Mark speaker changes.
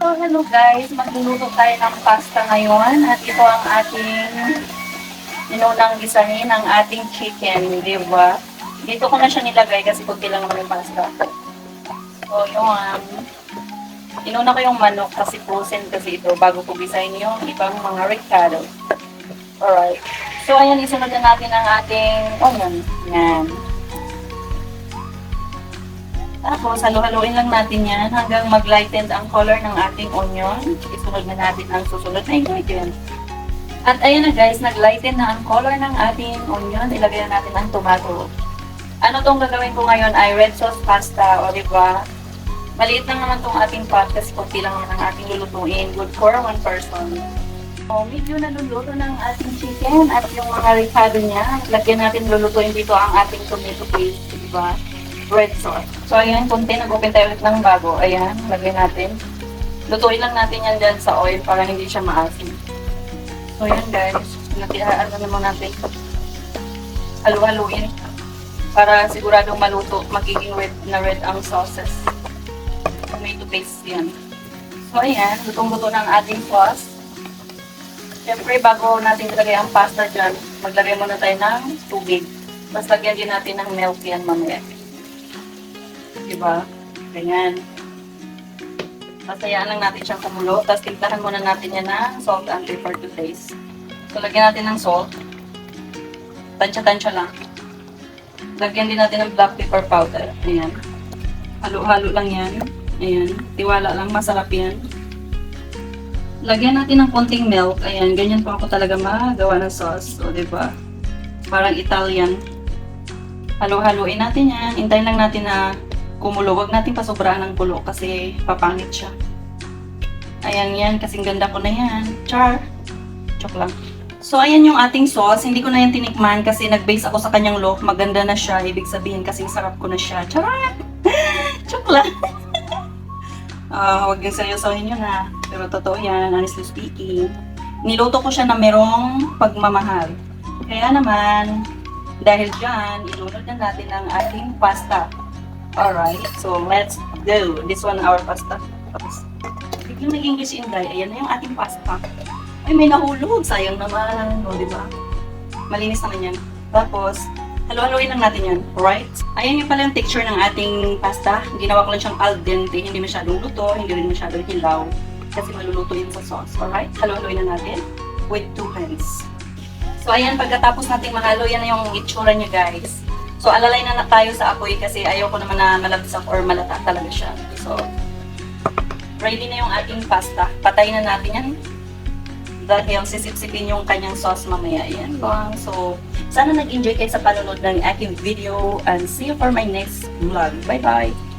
Speaker 1: So, hello guys, magluluto tayo ng pasta ngayon at ito ang ating inunang gisahin ng ating chicken, di ba? Dito ko na siya nilagay kasi kunti lang naman yung pasta. So, yung inuna ko yung manok kasi frozen kasi ito bago ko gisahin yung ibang mga recado. Alright. So, ayan, isunod na natin ang ating onion. Yan. Tapos, halo-haloin lang natin yan hanggang mag-lighten ang color ng ating onion. Isunod na natin ang susunod na ingredients. At ayan na guys, nag-lighten na ang color ng ating onion. Ilagay na natin ang tomato. Ano tong gagawin ko ngayon ay red sauce pasta, o diba? Maliit lang naman tong ating pot kasi kunti lang naman ang ating lulutuin. Good for one person. So, medyo naluluto ng ating chicken at yung mga ricado niya. Lagyan natin lulutuin dito ang ating tomato paste, diba? Red sauce. So, ayan, kunti, nag-open tayo ulit ng bago. Ayan, lagyan natin. Lutuin lang natin yan dyan sa oil para hindi siya maasim. So, ayan guys. Natirahan na naman natin. Halu-haluin. Para siguradong maluto, magiging red na red ang sauces. Tomato paste yan. So, ayan, lutong-luto ng ating sauce. Siyempre, bago natin ilagay ang pasta dyan, maglagay muna tayo ng tubig. Tapos lagyan din natin ng milk yan mamaya. Diba? Ganyan. Pasayaan lang natin siyang kumulo. Tapos timplahan muna natin yan ng salt and pepper to taste. So, lagyan natin ng salt. Tansya-tansya lang. Lagyan din natin ng black pepper powder. Ayan. Halo-halo lang yan. Ayan. Tiwala lang. Masarap yan. Lagyan natin ng konting milk. Ayan. Ganyan po ako talaga magawa ng sauce. O, diba? Parang Italian. Halo-haloin natin yan. Hintayin lang natin na kumulo. Huwag natin pasobrahan ng kulo kasi papangit siya. Ayan yan, kasing ganda ko na yan. Char! Chok lang. So, ayan yung ating sauce. Hindi ko na yan tinikman kasi nag-base ako sa kanyang look. Maganda na siya. Ibig sabihin kasing sarap ko na siya. Charan! Chok lang. Huwag yung seryosohin yun ha. Pero totoo yan, honestly speaking. Niluto ko siya na merong pagmamahal. Kaya naman, dahil dyan, ilunod na natin ang ating pasta. Alright, so let's go. This one our pasta. Tapos, biglang nag-English Inday. Ayan na yung ating pasta. Ay, may nahulog. Sayang naman. No, diba? Malinis naman yan. Tapos, halo-haloin lang natin yan. Alright? Ayan yung pala yung texture ng ating pasta. Ginawa ko lang siyang al dente. Hindi masyadong luto. Hindi rin masyadong hilaw. Kasi maluluto yun sa sauce. Alright? Halo-haloin na natin with 2 hands. So, ayan. Pagkatapos nating mahalo, yan na yung itsura niya, guys. So, alalay na tayo sa apoy kasi ayoko naman na malabsak or malata talaga siya. So, ready na yung ating pasta. Patayin na natin yan. Dahil sisip-sipin yung kanyang sauce mamaya. Yan lang. So, sana nag-enjoy kayo sa panonood ng aking video and see you for my next vlog. Bye-bye!